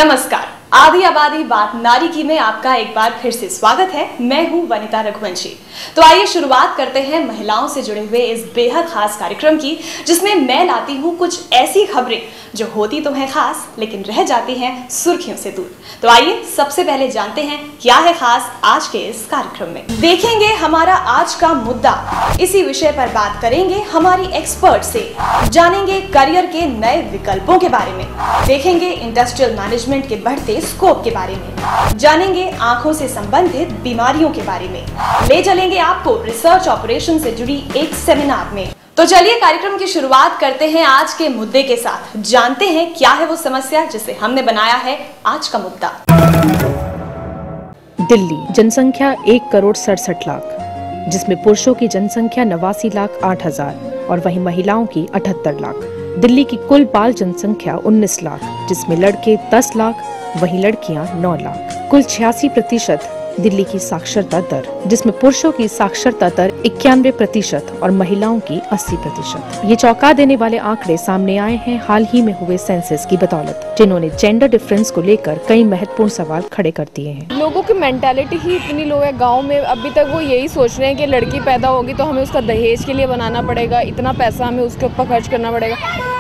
नमस्कार, आधी आबादी बात नारी की में आपका एक बार फिर से स्वागत है। मैं हूं वनिता रघुवंशी। तो आइए शुरुआत करते हैं महिलाओं से जुड़े हुए इस बेहद खास कार्यक्रम की, जिसमें मैं लाती हूं कुछ ऐसी खबरें जो होती तो हैं खास लेकिन रह जाती हैं सुर्खियों से दूर। तो आइए सबसे पहले जानते हैं क्या है खास आज के इस कार्यक्रम में। देखेंगे हमारा आज का मुद्दा, इसी विषय पर बात करेंगे हमारी एक्सपर्ट से, जानेंगे करियर के नए विकल्पों के बारे में, देखेंगे इंडस्ट्रियल मैनेजमेंट के बढ़ते स्कोप के बारे में, जानेंगे आंखों से संबंधित बीमारियों के बारे में, ले चलेंगे आपको रिसर्च ऑपरेशन से जुड़ी एक सेमिनार में। तो चलिए कार्यक्रम की शुरुआत करते हैं आज के मुद्दे के साथ। जानते हैं क्या है वो समस्या जिसे हमने बनाया है आज का मुद्दा। दिल्ली जनसंख्या 1,67,00,000, जिसमें पुरुषों की जनसंख्या 89,08,000 और वहीं महिलाओं की 78 लाख। दिल्ली की कुल बाल जनसंख्या 19 लाख, जिसमें लड़के 10 लाख वहीं लड़कियां 9 लाख। कुल 86% दिल्ली की साक्षरता दर, जिसमें पुरुषों की साक्षरता दर 91% और महिलाओं की 80%। ये चौंका देने वाले आंकड़े सामने आए हैं हाल ही में हुए सेंसस की बदौलत, जिन्होंने जेंडर डिफरेंस को लेकर कई महत्वपूर्ण सवाल खड़े कर दिए हैं। लोगों की मेंटालिटी ही इतनी लो है गांव में, अभी तक वो यही सोच रहे हैं कि लड़की पैदा होगी तो हमें उसका दहेज के लिए बनाना पड़ेगा, इतना पैसा हमें उसके ऊपर खर्च करना पड़ेगा।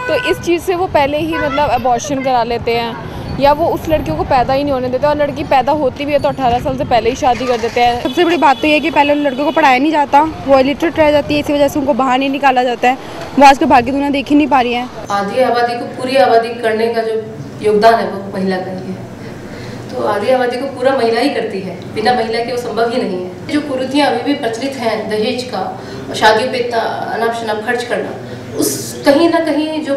तो इस चीज़ से वो पहले ही अबॉर्शन करा लेते हैं, या वो उस लड़कियों को पैदा ही नहीं होने देते, और लड़की पैदा होती भी है तो 18 साल से पहले ही शादी कर देते हैं। सबसे बड़ी बात तो ये है कि पहले लड़कों को पढ़ाया नहीं जाता, वो इलिटरेट रह जाती है, इसी वजह से उनको बाहर नहीं निकाला जाता है। वो आज के भाग्य दुनिया देख ही नहीं पा रही है। आधी आबादी को पूरी आबादी करने का जो योगदान है वो महिला का ही है। तो आधी आबादी को पूरा महिला ही करती है, बिना महिला के वो संभव ही नहीं है। जो कुरीतियाँ अभी भी प्रचलित हैं, दहेज का, शादियों पे इतना अनाप शनाप खर्च करना, उस कहीं ना कहीं जो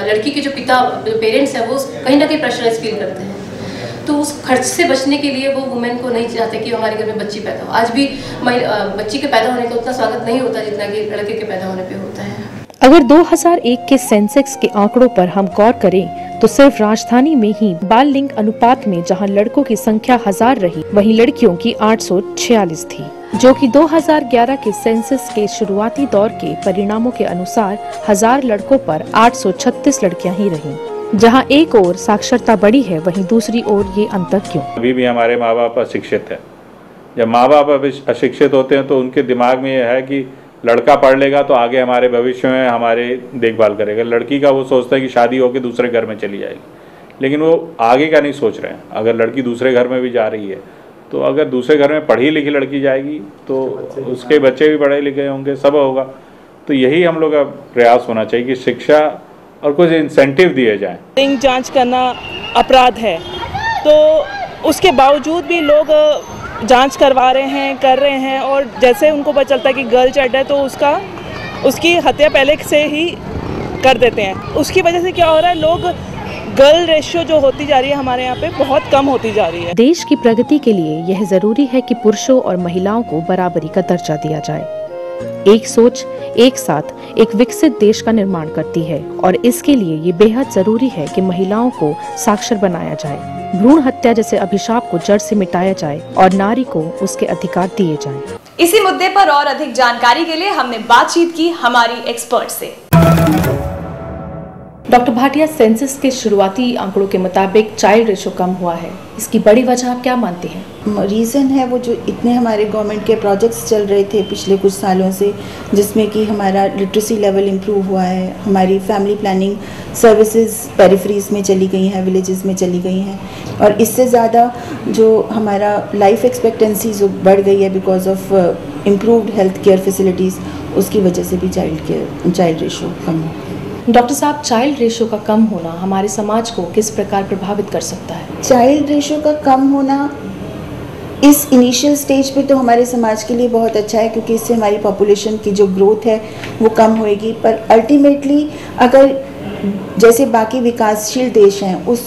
लड़की के जो पेरेंट्स हैं वो कहीं ना कहीं प्रेशराइज फील करते हैं। तो उस खर्च से बचने के लिए वो वुमेन को नहीं चाहते कि हमारे घर में बच्ची पैदा हो। आज भी बच्ची के पैदा होने का उतना स्वागत नहीं होता जितना कि लड़के के पैदा होने पे होता है। अगर 2001 के सेंसेक्स के आंकड़ों पर हम गौर करें तो सिर्फ राजधानी में ही बाल लिंग अनुपात में जहां लड़कों की संख्या 1000 रही, वहीं लड़कियों की 846 थी, जो कि 2011 के सेंसस के शुरुआती दौर के परिणामों के अनुसार 1000 लड़कों पर 836 लड़कियां ही रहीं। जहां एक ओर साक्षरता बढ़ी है, वहीं दूसरी ओर ये अंतर क्यों? अभी भी हमारे माँ बाप अशिक्षित है। जब माँ बाप अशिक्षित होते हैं तो उनके दिमाग में यह है कि लड़का पढ़ लेगा तो आगे हमारे भविष्य में हमारे देखभाल करेगा। लड़की का वो सोचता है कि शादी होकर दूसरे घर में चली जाएगी, लेकिन वो आगे का नहीं सोच रहे हैं। अगर लड़की दूसरे घर में भी जा रही है तो अगर दूसरे घर में पढ़ी लिखी लड़की जाएगी तो उसके बच्चे भी पढ़े लिखे होंगे, सब होगा। तो यही हम लोग का प्रयास होना चाहिए कि शिक्षा और कुछ इंसेंटिव दिए जाएं। लिंग जांच करना अपराध है, तो उसके बावजूद भी लोग जांच करवा रहे हैं, कर रहे हैं, और जैसे उनको पता चलता है कि गर्ल चाइल्ड है तो उसकी हत्या पहले से ही कर देते हैं। उसकी वजह से क्या हो रहा है, लोग गर्ल रेशियो जो होती जा रही है हमारे यहाँ पे बहुत कम होती जा रही है। देश की प्रगति के लिए यह जरूरी है कि पुरुषों और महिलाओं को बराबरी का दर्जा दिया जाए। एक सोच एक साथ एक विकसित देश का निर्माण करती है, और इसके लिए ये बेहद जरूरी है कि महिलाओं को साक्षर बनाया जाए, भ्रूण हत्या जैसे अभिशाप को जड़ से मिटाया जाए और नारी को उसके अधिकार दिए जाएं। इसी मुद्दे पर और अधिक जानकारी के लिए हमने बातचीत की हमारी एक्सपर्ट से। डॉक्टर भाटिया, सेंसस के शुरुआती आंकड़ों के मुताबिक चाइल्ड रेशो कम हुआ है, इसकी बड़ी वजह आप क्या मानती हैं? रीज़न है वो जो इतने हमारे गवर्नमेंट के प्रोजेक्ट्स चल रहे थे पिछले कुछ सालों से, जिसमें कि हमारा लिटरेसी लेवल इम्प्रूव हुआ है, हमारी फैमिली प्लानिंग सर्विसेज पेरिफेरीज में चली गई हैं, विलेजेस में चली गई हैं, और इससे ज़्यादा जो हमारा लाइफ एक्सपेक्टेंसी जो बढ़ गई है because of improved health care facilities, उसकी वजह से भी चाइल्ड रेशो कम हो। डॉक्टर साहब, चाइल्ड रेशो का कम होना हमारे समाज को किस प्रकार प्रभावित कर सकता है? चाइल्ड रेशो का कम होना इस इनिशियल स्टेज पे तो हमारे समाज के लिए बहुत अच्छा है, क्योंकि इससे हमारी पॉपुलेशन की जो ग्रोथ है वो कम होएगी। पर अल्टीमेटली अगर जैसे बाकी विकासशील देश हैं, उस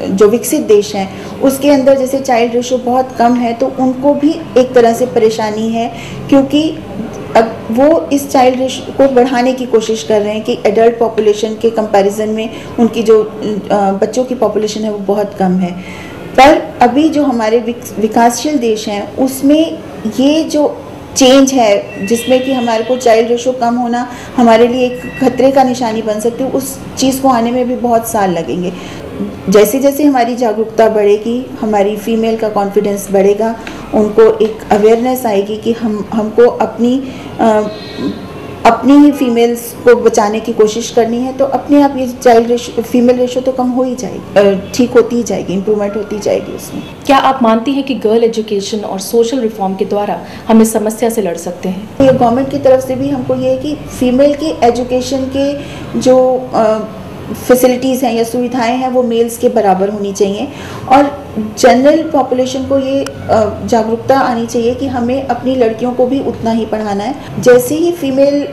जो विकसित देश हैं उसके अंदर जैसे चाइल्ड रेशो बहुत कम है, तो उनको भी एक तरह से परेशानी है, क्योंकि अब वो इस चाइल्ड रेशो को बढ़ाने की कोशिश कर रहे हैं कि एडल्ट पॉपुलेशन के कंपैरिजन में उनकी जो बच्चों की पॉपुलेशन है वो बहुत कम है। पर अभी जो हमारे विकासशील देश हैं उसमें ये जो चेंज है जिसमें कि हमारे को चाइल्ड रेशो कम होना हमारे लिए एक खतरे का निशानी बन सकती है, उस चीज़ को आने में भी बहुत साल लगेंगे। जैसे जैसे हमारी जागरूकता बढ़ेगी, हमारी फीमेल का कॉन्फिडेंस बढ़ेगा, उनको एक अवेयरनेस आएगी कि हमको अपनी ही फीमेल्स को बचाने की कोशिश करनी है, तो अपने आप ये चाइल्ड रेशो, फीमेल रेशो तो कम हो ही जाएगी, ठीक होती ही जाएगी, इम्प्रूवमेंट होती जाएगी उसमें। क्या आप मानती हैं कि गर्ल एजुकेशन और सोशल रिफॉर्म के द्वारा हम इस समस्या से लड़ सकते हैं? ये गवर्नमेंट की तरफ से भी हमको ये है कि फीमेल की एजुकेशन के जो फैसिलिटीज़ हैं या सुविधाएं हैं वो मेल्स के बराबर होनी चाहिए, और जनरल पॉपुलेशन को ये जागरूकता आनी चाहिए कि हमें अपनी लड़कियों को भी उतना ही पढ़ाना है। जैसे ही फीमेल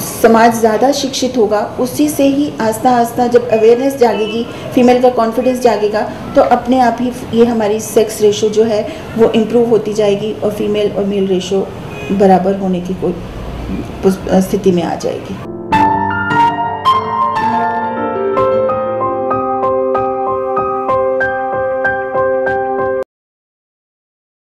समाज ज़्यादा शिक्षित होगा, उसी से ही आस्ता आस्ता जब अवेयरनेस जागेगी, फीमेल का कॉन्फिडेंस जागेगा, तो अपने आप ही ये हमारी सेक्स रेशो जो है वो इम्प्रूव होती जाएगी और फीमेल और मेल रेशो बराबर होने की कोई स्थिति में आ जाएगी।